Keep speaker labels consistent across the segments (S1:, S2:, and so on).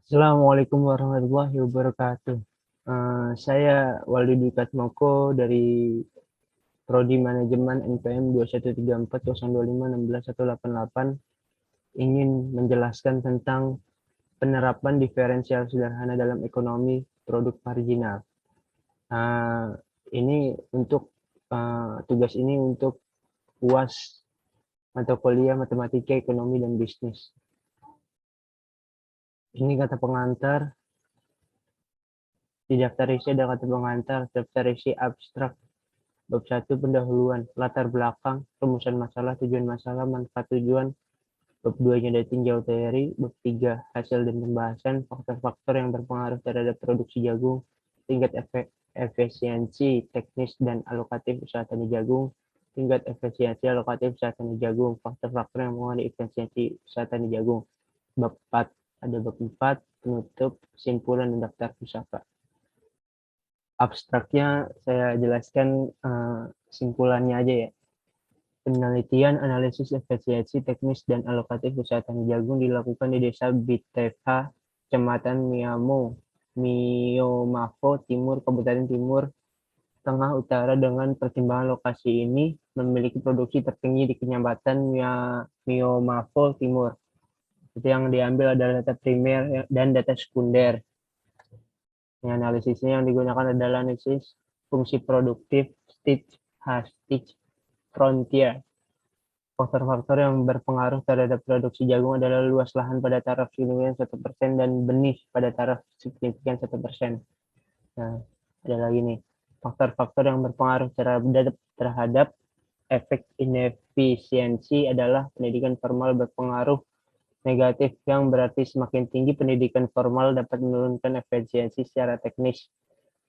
S1: Assalamualaikum warahmatullahi wabarakatuh. Saya Waldi Dwi Katmoko dari Prodi Manajemen NPM 2134025188 ingin menjelaskan tentang penerapan diferensial sederhana dalam ekonomi produk marginal. Uh, ini untuk tugas ini untuk UAS mata kuliah Matematika, Ekonomi, dan Bisnis. Ini kata pengantar. Di daftar isi ada kata pengantar, daftar isi abstrak. Bab 1 pendahuluan, latar belakang, rumusan masalah, tujuan masalah, manfaat tujuan. Bab 2 ada tinjau teori. Bab 3 hasil dan pembahasan, faktor-faktor yang berpengaruh terhadap produksi jagung, tingkat efisiensi, teknis dan alokatif usaha tani jagung, tingkat efisiensi alokatif usaha tani jagung, faktor-faktor yang mengenai efisiensi usaha tani jagung. Bab 4 ada bab 4 penutup, kesimpulan dan daftar pusaka. Abstraknya saya jelaskan kesimpulannya aja ya. Penelitian analisis efisiensi teknis dan alokatif usaha tani jagung dilakukan di Desa Biteva, Kecamatan Miomavo Timur, Kabupaten Timur Tengah Utara dengan pertimbangan lokasi ini memiliki produksi tertinggi di Kecamatan Miomavo Timur. Itu yang diambil adalah data primer dan data sekunder. Analisisnya yang digunakan adalah analisis fungsi produktif, stage, frontier. Faktor-faktor yang berpengaruh terhadap produksi jagung adalah luas lahan pada taraf signifikan 1% dan benih pada taraf signifikan 1%. Nah, ada lagi nih. Faktor-faktor yang berpengaruh terhadap efek inefisiensi adalah pendidikan formal berpengaruh negatif, yang berarti semakin tinggi pendidikan formal dapat menurunkan efisiensi secara teknis.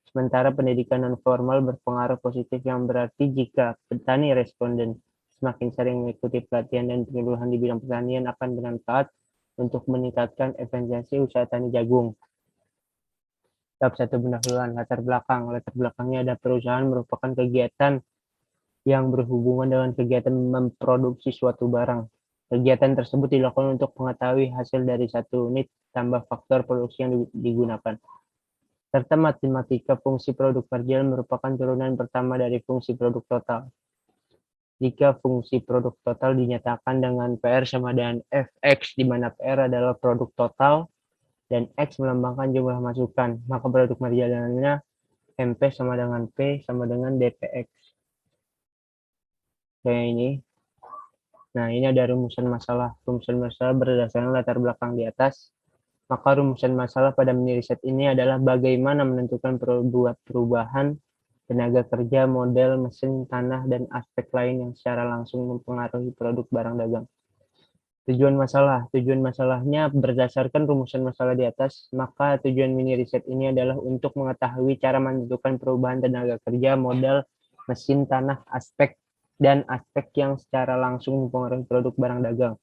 S1: Sementara pendidikan non-formal berpengaruh positif, yang berarti jika petani responden semakin sering mengikuti pelatihan dan penyuluhan di bidang pertanian akan bermanfaat untuk meningkatkan efisiensi usaha tani jagung. Bab 1 pendahuluan, latar belakang. Latar belakangnya ada perusahaan merupakan kegiatan yang berhubungan dengan kegiatan memproduksi suatu barang. Kegiatan tersebut dilakukan untuk mengetahui hasil dari satu unit tambah faktor produksi yang digunakan. Serta matematika fungsi produk marginal merupakan turunan pertama dari fungsi produk total. Jika fungsi produk total dinyatakan dengan PR sama dengan Fx, di mana PR adalah produk total dan X melambangkan jumlah masukan, maka produk marginalnya MP sama dengan P sama dengan DPX. Kayak ini. Nah, ini ada rumusan masalah. Rumusan masalah berdasarkan latar belakang di atas. Maka rumusan masalah pada mini riset ini adalah bagaimana menentukan perubahan tenaga kerja, model, mesin, tanah, dan aspek lain yang secara langsung mempengaruhi produk barang dagang. Tujuan masalah. Tujuan masalahnya berdasarkan rumusan masalah di atas, maka tujuan mini riset ini adalah untuk mengetahui cara menentukan perubahan tenaga kerja, model, mesin, tanah, dan aspek yang secara langsung mempengaruhi produk barang dagang.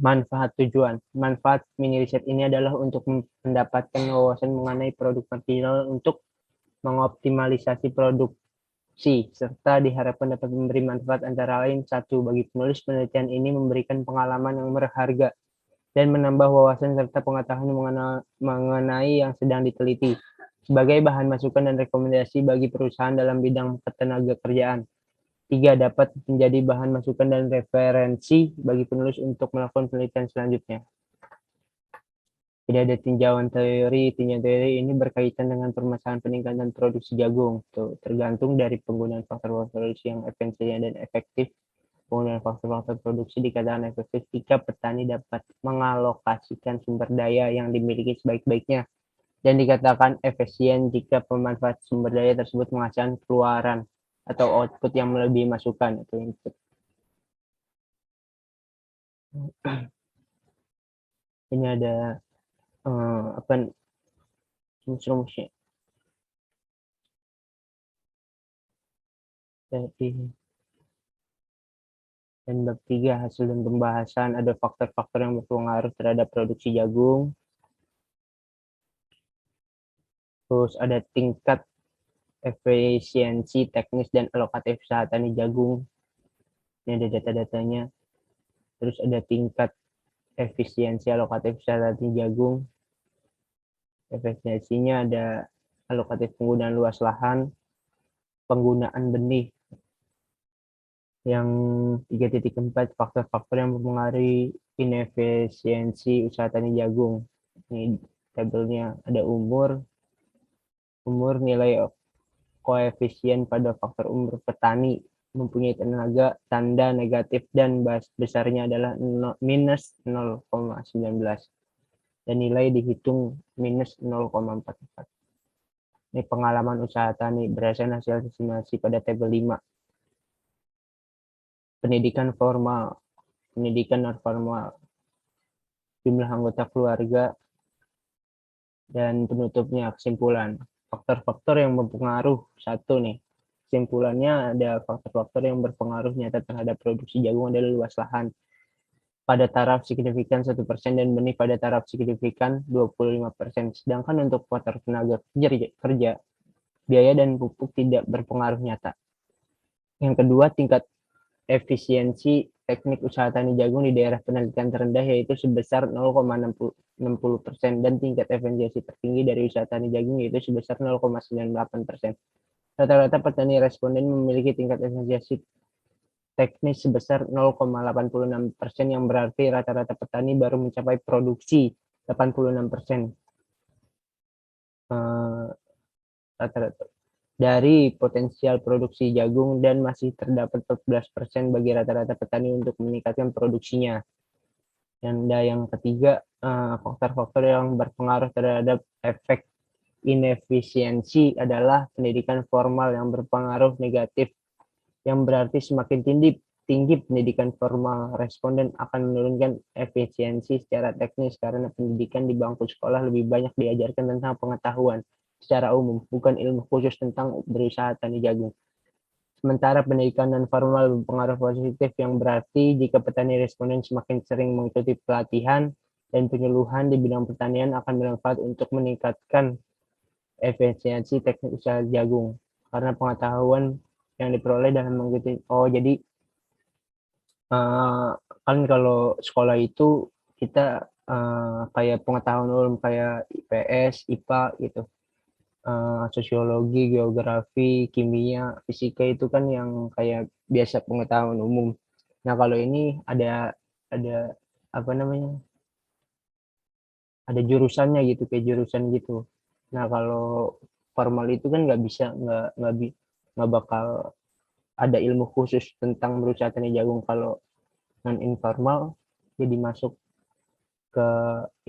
S1: Manfaat tujuan. Manfaat mini riset ini adalah untuk mendapatkan wawasan mengenai produk marginal untuk mengoptimalisasi produksi, serta diharapkan dapat memberi manfaat antara lain: 1. Bagi penulis, penelitian ini memberikan pengalaman yang berharga dan menambah wawasan serta pengetahuan mengenai yang sedang diteliti sebagai bahan masukan dan rekomendasi bagi perusahaan dalam bidang ketenaga kerjaan. 3. Dapat menjadi bahan masukan dan referensi bagi penulis untuk melakukan penelitian selanjutnya. Tidak ada tinjauan teori. Tinjauan teori ini berkaitan dengan permasalahan peningkatan produksi jagung. Tuh, tergantung dari penggunaan faktor-faktor produksi yang efisien dan efektif. Penggunaan faktor-faktor produksi dikatakan efektif jika petani dapat mengalokasikan sumber daya yang dimiliki sebaik-baiknya, dan dikatakan efisien jika pemanfaat sumber daya tersebut menghasilkan keluaran atau output yang melebihi masukan atau input. Ini ada apa rumusnya. Jadi, dan bab 3 hasil dan pembahasan, ada faktor-faktor yang berpengaruh terhadap produksi jagung. Terus ada tingkat efisiensi teknis dan alokatif usaha tani jagung. Ini ada data-datanya. Terus ada tingkat efisiensi alokatif usaha tani jagung. Efisiensinya ada alokatif penggunaan luas lahan, penggunaan benih. Yang 3.4 faktor-faktor yang mempengaruhi inefisiensi usaha tani jagung. Ini tabelnya ada umur nilai koefisien pada faktor umur petani mempunyai tenaga tanda negatif dan besarnya adalah minus 0,19 dan nilai dihitung minus 0,44. Ini pengalaman usaha tani berdasarkan hasil estimasi pada tabel 5. Pendidikan formal, pendidikan non formal, jumlah anggota keluarga, dan penutupnya kesimpulan. Faktor-faktor yang mempengaruhi satu nih. Kesimpulannya ada faktor-faktor yang berpengaruh nyata terhadap produksi jagung adalah luas lahan pada taraf signifikan 1% dan benih pada taraf signifikan 25%. Sedangkan untuk faktor tenaga kerja, biaya dan pupuk tidak berpengaruh nyata. Yang kedua, tingkat efisiensi teknik usaha tani jagung di daerah penelitian terendah yaitu sebesar 0,60% dan tingkat efisiensi tertinggi dari usaha tani jagung yaitu sebesar 0,98%. Rata-rata petani responden memiliki tingkat efisiensi teknis sebesar 0,86% yang berarti rata-rata petani baru mencapai produksi 86%. Rata-rata dari potensial produksi jagung dan masih terdapat 14% bagi rata-rata petani untuk meningkatkan produksinya. Dan yang ketiga, faktor-faktor yang berpengaruh terhadap efek inefisiensi adalah pendidikan formal yang berpengaruh negatif, yang berarti semakin tinggi pendidikan formal, responden akan menurunkan efisiensi secara teknis karena pendidikan di bangku sekolah lebih banyak diajarkan tentang pengetahuan secara umum, bukan ilmu khusus tentang berusaha tani jagung. Sementara pendidikan non formal berpengaruh positif yang berarti jika petani responden semakin sering mengikuti pelatihan dan penyuluhan di bidang pertanian akan bermanfaat untuk meningkatkan efisiensi teknik usaha jagung karena pengetahuan yang diperoleh dalam mengikuti. Jadi kan kalau sekolah itu kita kayak pengetahuan umum kayak IPS, IPA gitu. Sosiologi, geografi, kimia, fisika itu kan yang kayak biasa pengetahuan umum. Nah, kalau ini ada apa namanya? Ada jurusannya gitu, kayak jurusan gitu. Nah, kalau formal itu kan nggak bisa, nggak bakal ada ilmu khusus tentang berusaha tani jagung. Kalau non informal jadi masuk ke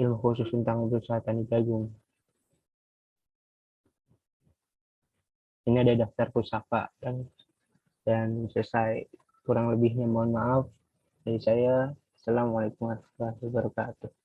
S1: ilmu khusus tentang berusaha tani jagung. Ini ada daftar pusaka dan selesai. Kurang lebihnya mohon maaf dari saya. Assalamualaikum warahmatullahi wabarakatuh.